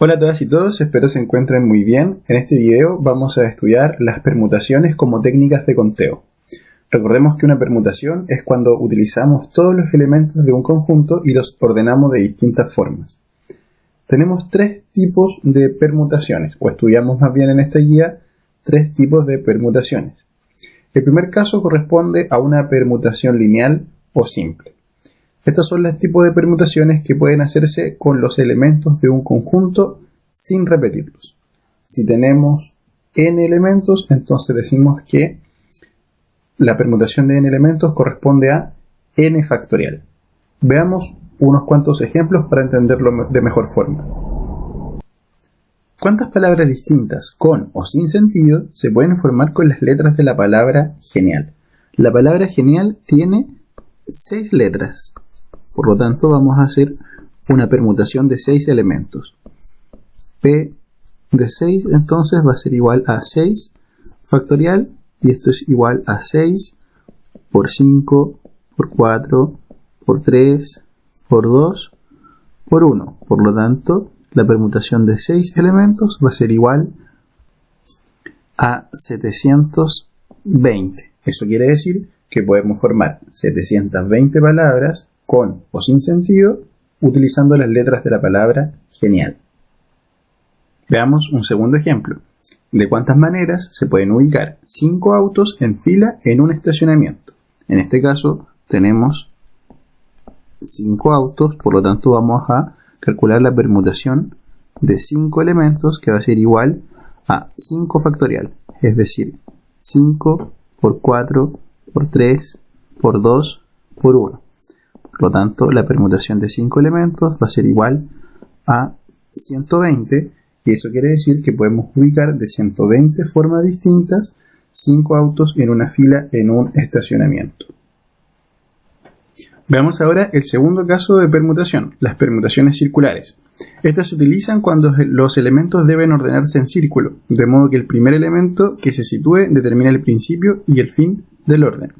Hola a todas y todos, espero se encuentren muy bien. En este video vamos a estudiar las permutaciones como técnicas de conteo. Recordemos que una permutación es cuando utilizamos todos los elementos de un conjunto y los ordenamos de distintas formas. Tenemos tres tipos de permutaciones, o estudiamos más bien en esta guía tres tipos de permutaciones. El primer caso corresponde a una permutación lineal o simple. Estos son los tipos de permutaciones que pueden hacerse con los elementos de un conjunto sin repetirlos. Si tenemos n elementos, entonces decimos que la permutación de n elementos corresponde a n factorial. Veamos unos cuantos ejemplos para entenderlo de mejor forma. ¿Cuántas palabras distintas, con o sin sentido, se pueden formar con las letras de la palabra genial? La palabra genial tiene 6 letras. Por lo tanto, vamos a hacer una permutación de 6 elementos. P de 6 entonces va a ser igual a 6 factorial, y esto es igual a 6 por 5, por 4, por 3, por 2, por 1. Por lo tanto, la permutación de 6 elementos va a ser igual a 720. Eso quiere decir que podemos formar 720 palabras con o sin sentido, utilizando las letras de la palabra genial. Veamos un segundo ejemplo. ¿De cuántas maneras se pueden ubicar 5 autos en fila en un estacionamiento? En este caso tenemos 5 autos, por lo tanto vamos a calcular la permutación de 5 elementos, que va a ser igual a 5 factorial, es decir, 5 por 4 por 3 por 2 por 1. Por lo tanto, la permutación de 5 elementos va a ser igual a 120, y eso quiere decir que podemos ubicar de 120 formas distintas 5 autos en una fila en un estacionamiento. Veamos ahora el segundo caso de permutación, las permutaciones circulares. Estas se utilizan cuando los elementos deben ordenarse en círculo, de modo que el primer elemento que se sitúe determina el principio y el fin del orden.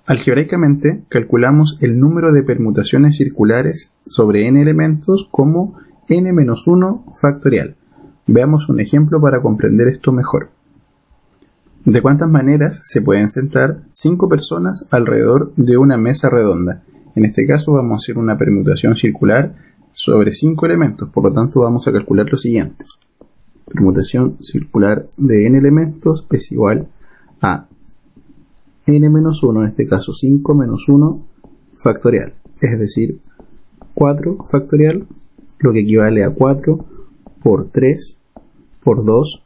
Algebraicamente, calculamos el número de permutaciones circulares sobre n elementos como n-1 factorial. Veamos un ejemplo para comprender esto mejor. ¿De cuántas maneras se pueden sentar 5 personas alrededor de una mesa redonda? En este caso vamos a hacer una permutación circular sobre 5 elementos, por lo tanto vamos a calcular lo siguiente. Permutación circular de n elementos es igual a n-1, en este caso 5 menos 1 factorial, es decir, 4 factorial, lo que equivale a 4 por 3 por 2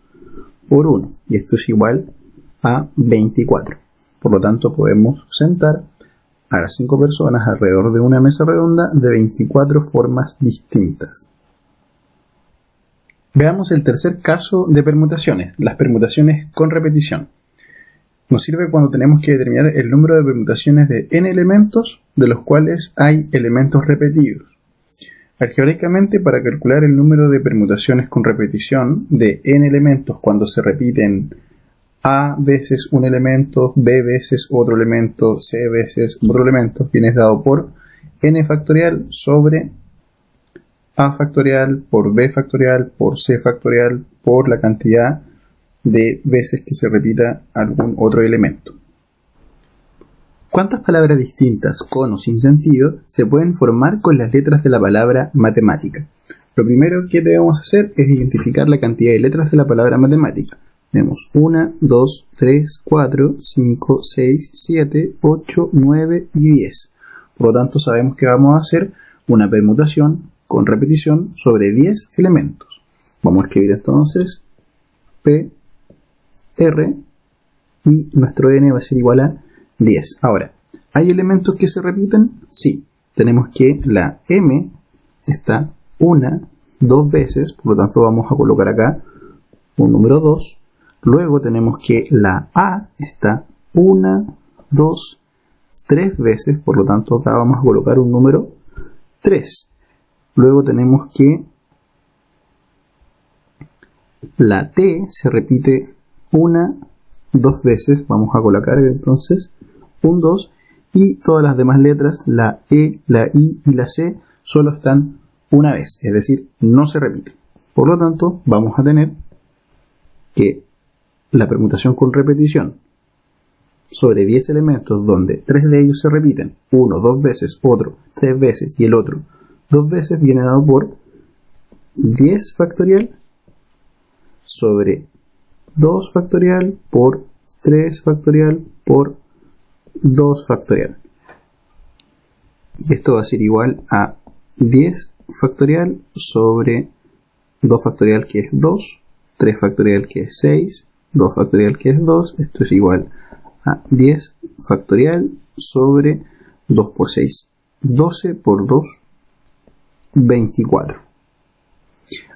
por 1, y esto es igual a 24. Por lo tanto, podemos sentar a las 5 personas alrededor de una mesa redonda de 24 formas distintas. Veamos el tercer caso de permutaciones, las permutaciones con repetición. Nos sirve cuando tenemos que determinar el número de permutaciones de n elementos, de los cuales hay elementos repetidos. Algebraicamente, para calcular el número de permutaciones con repetición de n elementos cuando se repiten a veces un elemento, b veces otro elemento, c veces otro elemento, viene dado por n factorial sobre a factorial por b factorial por c factorial por la cantidad de veces que se repita algún otro elemento. ¿Cuántas palabras distintas, con o sin sentido, se pueden formar con las letras de la palabra matemática? Lo primero que debemos hacer es identificar la cantidad de letras de la palabra matemática. Tenemos 1, 2, 3, 4, 5, 6, 7, 8, 9 y 10. Por lo tanto, sabemos que vamos a hacer una permutación con repetición sobre 10 elementos. Vamos a escribir entonces P, R, y nuestro n va a ser igual a 10. Ahora, ¿hay elementos que se repiten? Sí. Tenemos que la m está 1, 2 veces, por lo tanto vamos a colocar acá un número 2. Luego tenemos que la a está 1, 2, 3 veces, por lo tanto acá vamos a colocar un número 3. Luego tenemos que la t se repite 1, 2 veces, vamos a colocar entonces un 2, y todas las demás letras, la E, la I y la C, solo están una vez, es decir, no se repiten. Por lo tanto, vamos a tener que la permutación con repetición sobre 10 elementos donde 3 de ellos se repiten, uno 2 veces, otro 3 veces y el otro 2 veces, viene dado por 10 factorial sobre 2 factorial por 3 factorial por 2 factorial. Y esto va a ser igual a 10 factorial sobre 2 factorial, que es 2, 3 factorial, que es 6, 2 factorial, que es 2. Esto es igual a 10 factorial sobre 2 por 6, 12 por 2, 24.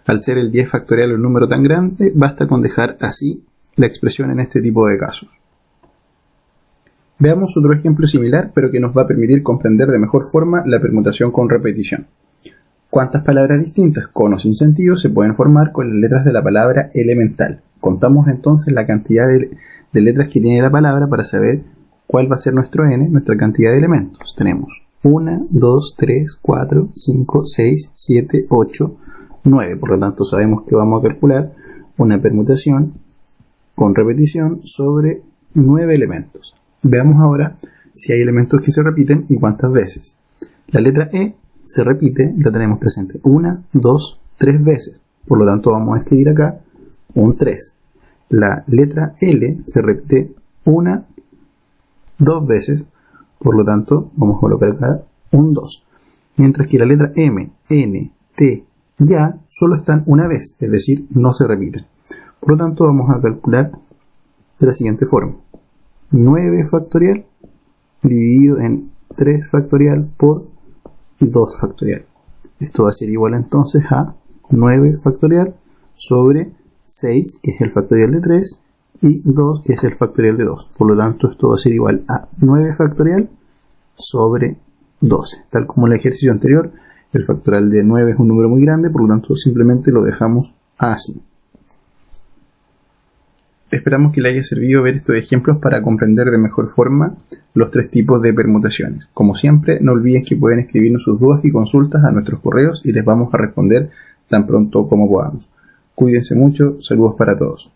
Al ser el 10 factorial un número tan grande, basta con dejar así la expresión en este tipo de casos. Veamos otro ejemplo similar, pero que nos va a permitir comprender de mejor forma la permutación con repetición. ¿Cuántas palabras distintas, con o sin sentido, se pueden formar con las letras de la palabra elemental? Contamos entonces la cantidad de letras que tiene la palabra para saber cuál va a ser nuestro n, nuestra cantidad de elementos. Tenemos 1, 2, 3, 4, 5, 6, 7, 8, 9. Por lo tanto, sabemos que vamos a calcular una permutación con repetición sobre 9 elementos. Veamos ahora si hay elementos que se repiten y cuántas veces. La letra E se repite, la tenemos presente 1, 2, 3 veces. Por lo tanto, vamos a escribir acá un 3. La letra L se repite 1, 2 veces. Por lo tanto, vamos a colocar acá un 2. Mientras que la letra M, N, T y A solo están una vez, es decir, no se repiten. Por lo tanto, vamos a calcular de la siguiente forma. 9 factorial dividido en 3 factorial por 2 factorial. Esto va a ser igual entonces a 9 factorial sobre 6, que es el factorial de 3, y 2, que es el factorial de 2. Por lo tanto, esto va a ser igual a 9 factorial sobre 12. Tal como el ejercicio anterior, el factorial de 9 es un número muy grande, por lo tanto simplemente lo dejamos así. Esperamos que le haya servido ver estos ejemplos para comprender de mejor forma los 3 tipos de permutaciones. Como siempre, no olviden que pueden escribirnos sus dudas y consultas a nuestros correos y les vamos a responder tan pronto como podamos. Cuídense mucho, saludos para todos.